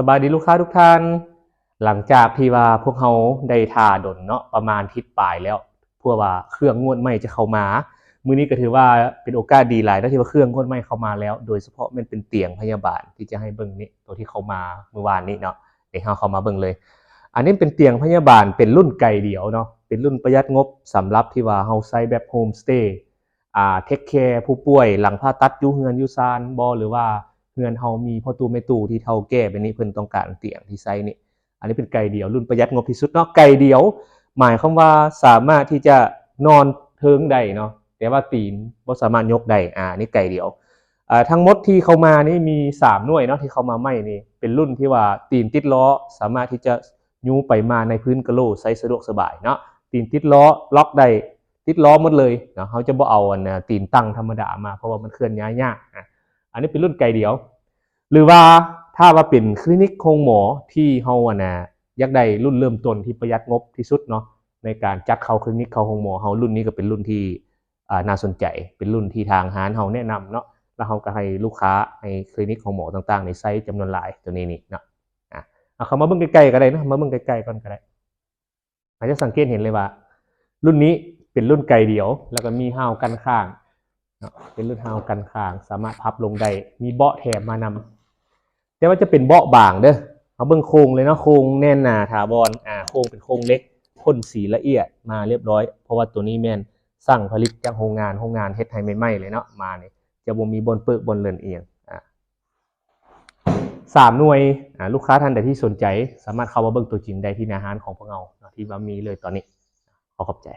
สบายดีลูกค้าทุกท่านหลังจากที่ว่าพวกเขาได้ท่าดนเนาะประมาณทิศปลายแล้วเพื่อว่าเครื่องงวดใหม่จะเข้ามามื้อนี้ก็ถือว่าเป็นโอกาสดีหลายที่ว่าเครื่องงวดใหม่เข้ามาแล้วโดยเฉพาะมันเป็นเตียงพยาบาลที่จะให้เบิ่งนี่ตัวที่เข้ามาเมื่อวานนี้เนาะเดี๋ยวเราเข้ามาเบิ่งเลยอันนี้เป็นเตียงพยาบาลเป็นรุ่นไกลเดี่ยวเนาะเป็นรุ่นประหยัดงบสำหรับที่ว่าเฮาใช้แบบโฮมสเตย์เทคแคร์ผู้ป่วยหลังผ่าตัดอยู่เฮือนอยู่ซานบ่หรือว่าเฮือนเฮามีพ่อตู่แม่ตู่ที่เฒ่าแก่ไปนี่เพิ่นต้องการเตียงที่ไซส์นี่อันนี้เป็นไก่เดี่ยวรุ่นประหยัดงบที่สุดเนาะไก่เดี่ยวหมายความว่าสามารถที่จะนอนเทิงได้เนาะแต่ว่าตีนบ่สามารถยกได้นี่ไก่เดี่ยวทั้งหมดที่เข้ามานี่มี3หน่วยเนาะที่เข้ามาใหม่นี่เป็นรุ่นที่ว่าตีนติดล้อสามารถที่จะยูไปมาในพื้นกะโหลใช้สะดวกสบายเนาะตีนติดล้อล็อกได้ติดล้อหมดเลยเนาะเขาจะบ่เอาตีนตั้งธรรมดามาเพราะว่ามันเคลื่อนย้ายยากอันนี้เป็นรุ่นไก่เดี่ยวหรือว่าถ้าว่าเป็นคลินิกโคงหมอที่เฮาอยากได้รุ่นเริ่มต้นที่ประหยัดงบที่สุดเนาะในการจัดเข้าคลินิกเข้าโคงหมอเฮารุ่นนี้ก็เป็นรุ่นที่น่าสนใจเป็นรุ่นที่ทางร้านเฮาแนะนำเนาะแล้วเฮาก็ให้ลูกค้าในคลินิกของหมอต่างๆในไซส์จำนวนหลายตัวนี้นี่เนาะเอาเข้ามาเบิ่งใกล้ๆก็ได้นะมาเบิ่งใกล้ๆก่อนก็ได้อาจจะสังเกตเห็นเลยว่ารุ่นนี้เป็นรุ่นไกลเดี่ยวแล้วก็มีห้าวกันข้างเป็นรุ่นห้าวกันข้างสามารถพับลงได้มีเบาะแถมมานำแต่ว่าจะเป็นเบาะบางเด้อเอาเบิ่งโครงเลยเนาะโครงแน่นหนาถาวรโครงเป็นโครงเล็กพ่นสีละเอียดมาเรียบร้อยเพราะว่าตัวนี้แม่นสั่งผลิตจากโรงงานเฮ็ดให้ใหม่ๆเลยเนาะมานี่จะบ่มีบนเปิกบนเลื่อนเอียง3หน่วยลูกค้าท่านใดที่สนใจสามารถเข้ามาเบิ่งตัวจริงได้ที่หน้าร้านของพวกเราที่ว่ามีเลยตอนนี้ขอขอบใจ